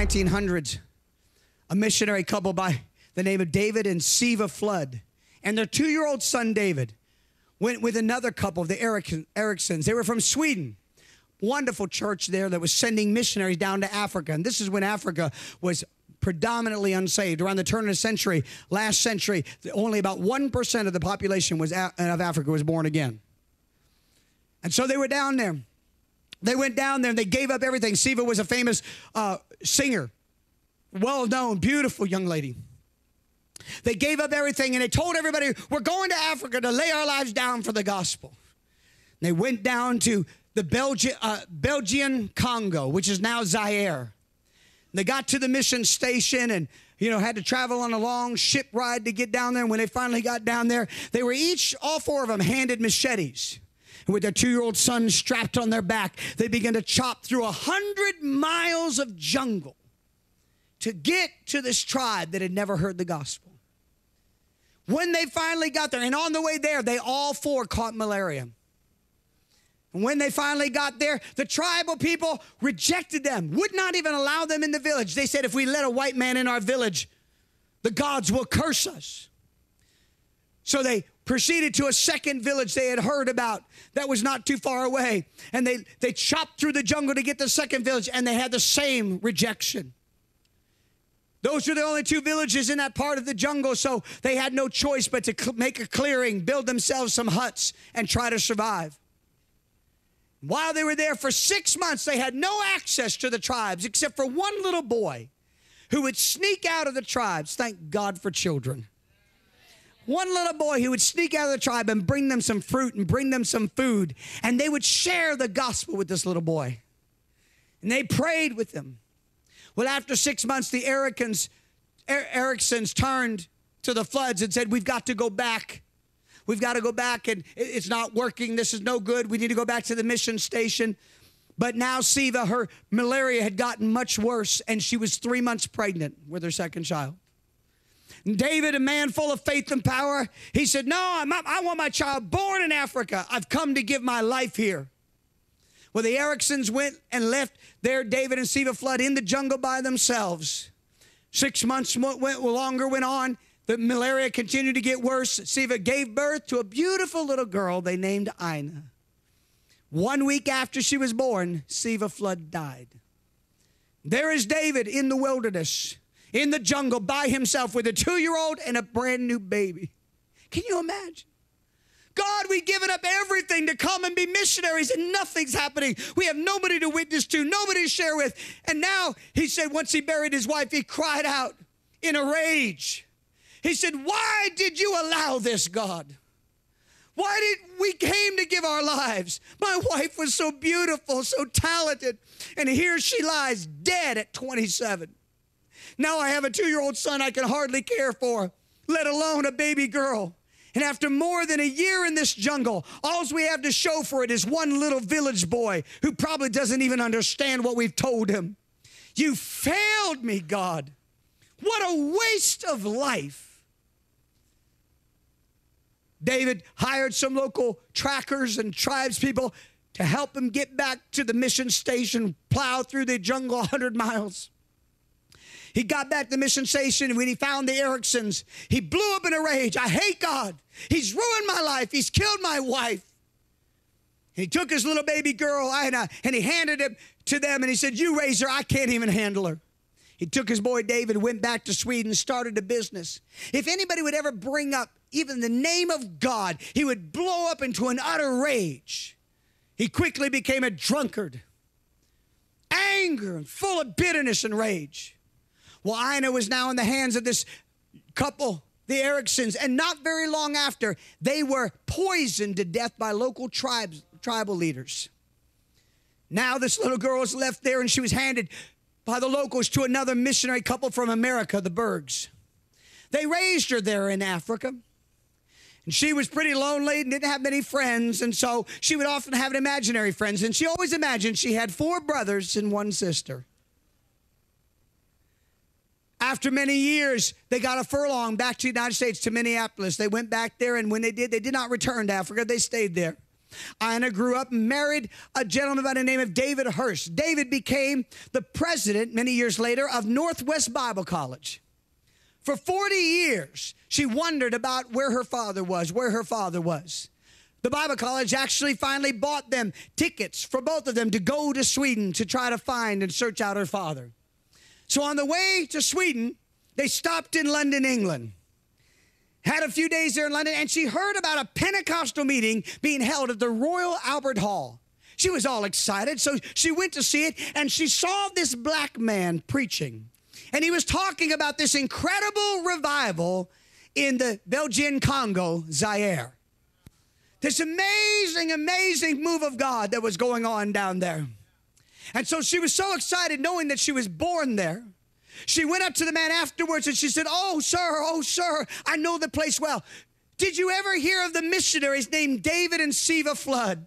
1900s, a missionary couple by the name of David and Steve Flood and their 2-year-old son, David, went with another couple, the Ericsons. They were from Sweden. Wonderful church there that was sending missionaries down to Africa. And this is when Africa was predominantly unsaved. Around the turn of the century, last century, only about 1% of the population of Africa was born again. And so they were down there. They went down there and they gave up everything. Siva was a famous singer, well-known, beautiful young lady. They gave up everything and they told everybody, we're going to Africa to lay our lives down for the gospel. And they went down to the Belgian Congo, which is now Zaire. And they got to the mission station and, had to travel on a long ship ride to get down there. And when they finally got down there, they were all 4 of them, handed machetes. And with their 2-year-old son strapped on their back, they began to chop through 100 miles of jungle to get to this tribe that had never heard the gospel. When they finally got there, and on the way there, they all 4 caught malaria. And when they finally got there, the tribal people rejected them, would not even allow them in the village. They said, if we let a white man in our village, the gods will curse us. So they proceeded to a second village they had heard about that was not too far away. And they chopped through the jungle to get to the second village, and they had the same rejection. Those were the only 2 villages in that part of the jungle, so they had no choice but to make a clearing, build themselves some huts, and try to survive. While they were there for 6 months, they had no access to the tribes except for one little boy who would sneak out of the tribes. Thank God for children. One little boy who would sneak out of the tribe and bring them some fruit and bring them some food, and they would share the gospel with this little boy. And they prayed with him. Well, after 6 months, the Ericsons turned to the Floods and said, we've got to go back. We've got to go back, and it's not working. This is no good. We need to go back to the mission station. But now Siva, her malaria had gotten much worse, and she was 3 months pregnant with her second child. And David, a man full of faith and power, he said, no, I want my child born in Africa. I've come to give my life here. Well, the Ericsons went and left their David and Siva Flood in the jungle by themselves. 6 months longer went on. The malaria continued to get worse. Siva gave birth to a beautiful little girl they named Ina. 1 week after she was born, Siva Flood died. There is David in the wilderness, in the jungle by himself with a 2-year-old and a brand new baby. Can you imagine? God, we've given up everything to come and be missionaries, and nothing's happening. We have nobody to witness to, nobody to share with. And now, he said, once he buried his wife, he cried out in a rage. He said, why did you allow this, God? Why did we came to give our lives? My wife was so beautiful, so talented, and here she lies dead at 27. Now I have a 2-year-old son I can hardly care for, let alone a baby girl. And after more than a year in this jungle, all we have to show for it is one little village boy who probably doesn't even understand what we've told him. You failed me, God. What a waste of life. David hired some local trackers and tribes people to help him get back to the mission station, plow through the jungle 100 miles. He got back to the mission station, and when he found the Ericsons, he blew up in a rage. I hate God. He's ruined my life. He's killed my wife. He took his little baby girl, Ina, and he handed it to them, and he said, you raise her. I can't even handle her. He took his boy David, went back to Sweden, started a business. If anybody would ever bring up even the name of God, he would blow up into an utter rage. He quickly became a drunkard, anger, and full of bitterness and rage. Well, Ina was now in the hands of this couple, the Ericsons, and not very long after, they were poisoned to death by local tribal leaders. Now this little girl was left there, and she was handed by the locals to another missionary couple from America, the Bergs. They raised her there in Africa, and she was pretty lonely and didn't have many friends, and so she would often have imaginary friends, and she always imagined she had 4 brothers and 1 sister. After many years, they got a furlong back to the United States, to Minneapolis. They went back there, and when they did not return to Africa. They stayed there. Ina grew up and married a gentleman by the name of David Hurst. David became the president many years later of Northwest Bible College. For 40 years, she wondered about where her father was. The Bible college actually finally bought them tickets for both of them to go to Sweden to try to find and search out her father. So on the way to Sweden, they stopped in London, England. Had a few days there in London, and she heard about a Pentecostal meeting being held at the Royal Albert Hall. She was all excited, so she went to see it, and she saw this black man preaching. And he was talking about this incredible revival in the Belgian Congo, Zaire. This amazing, amazing move of God that was going on down there. And so she was so excited knowing that she was born there. She went up to the man afterwards and she said, oh, sir, I know the place well. Did you ever hear of the missionaries named David and Steve Flood?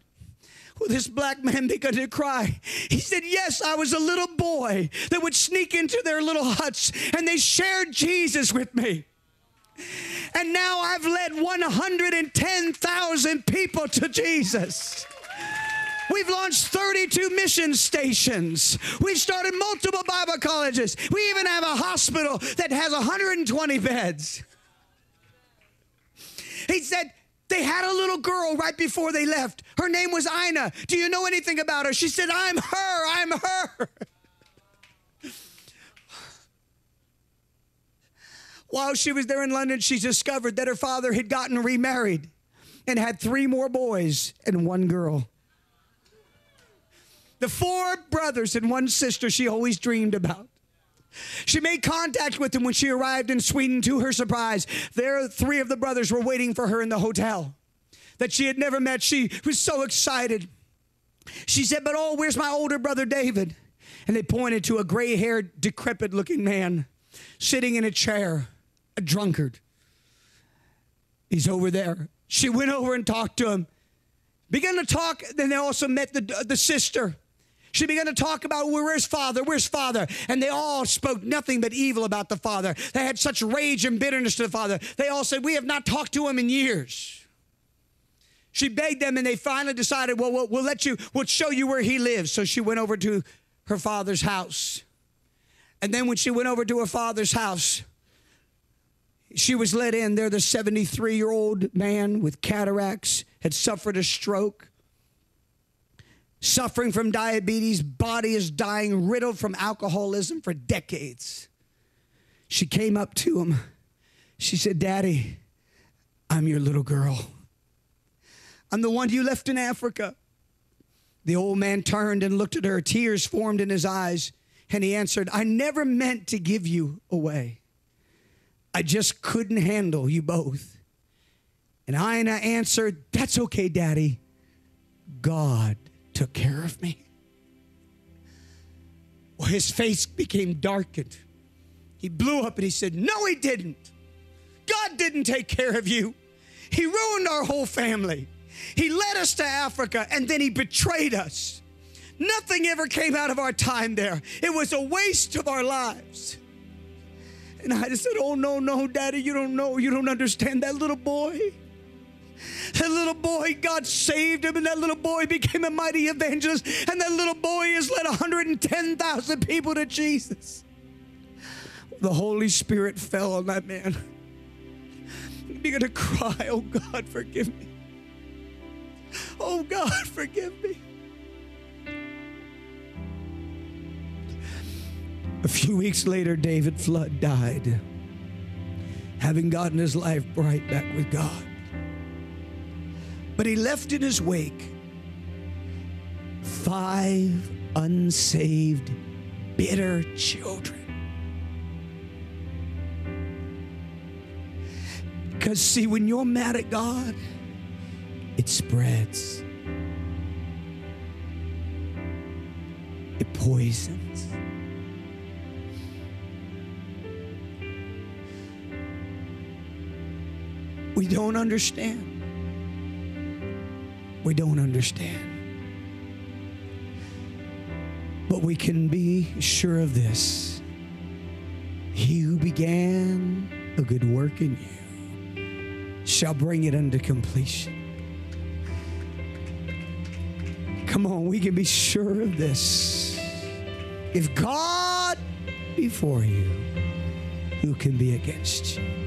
Well, this black man began to cry. He said, yes, I was a little boy that would sneak into their little huts and they shared Jesus with me. And now I've led 110,000 people to Jesus. We've launched 32 mission stations. We've started multiple Bible colleges. We even have a hospital that has 120 beds. He said they had a little girl right before they left. Her name was Ina. Do you know anything about her? She said, I'm her. While she was there in London, she discovered that her father had gotten remarried and had 3 more boys and 1 girl. The 4 brothers and 1 sister she always dreamed about. She made contact with them when she arrived in Sweden. To her surprise, there 3 of the brothers were waiting for her in the hotel that she had never met. She was so excited. She said, but oh, where's my older brother David? And they pointed to a gray-haired, decrepit-looking man sitting in a chair, a drunkard. He's over there. She went over and talked to him. Began to talk, then they also met the sister. She began to talk about, where's father? And they all spoke nothing but evil about the father. They had such rage and bitterness to the father. They all said, we have not talked to him in years. She begged them, and they finally decided, well, we'll show you where he lives. So she went over to her father's house. And then when she went over to her father's house, she was let in. There, the 73-year-old man with cataracts had suffered a stroke. Suffering from diabetes, body is dying, riddled from alcoholism for decades. She came up to him. She said, Daddy, I'm your little girl. I'm the one you left in Africa. The old man turned and looked at her. Tears formed in his eyes. And he answered, I never meant to give you away. I just couldn't handle you both. And Ina answered, that's okay, Daddy. God took care of me. Well, his face became darkened. He blew up and he said, no, he didn't. God didn't take care of you. He ruined our whole family. He led us to Africa and then he betrayed us. Nothing ever came out of our time there. It was a waste of our lives. And I just said, oh, no, Daddy, you don't know. You don't understand. That little boy, God saved him, and that little boy became a mighty evangelist, and that little boy has led 110,000 people to Jesus. The Holy Spirit fell on that man. He began to cry, oh, God, forgive me. Oh, God, forgive me. A few weeks later, David Flood died, having gotten his life right back with God. But he left in his wake 5 unsaved, bitter children. Because, see, when you're mad at God, it spreads. It poisons. We don't understand. We don't understand. But we can be sure of this. He who began a good work in you shall bring it unto completion. Come on, we can be sure of this. If God be for you, who can be against you?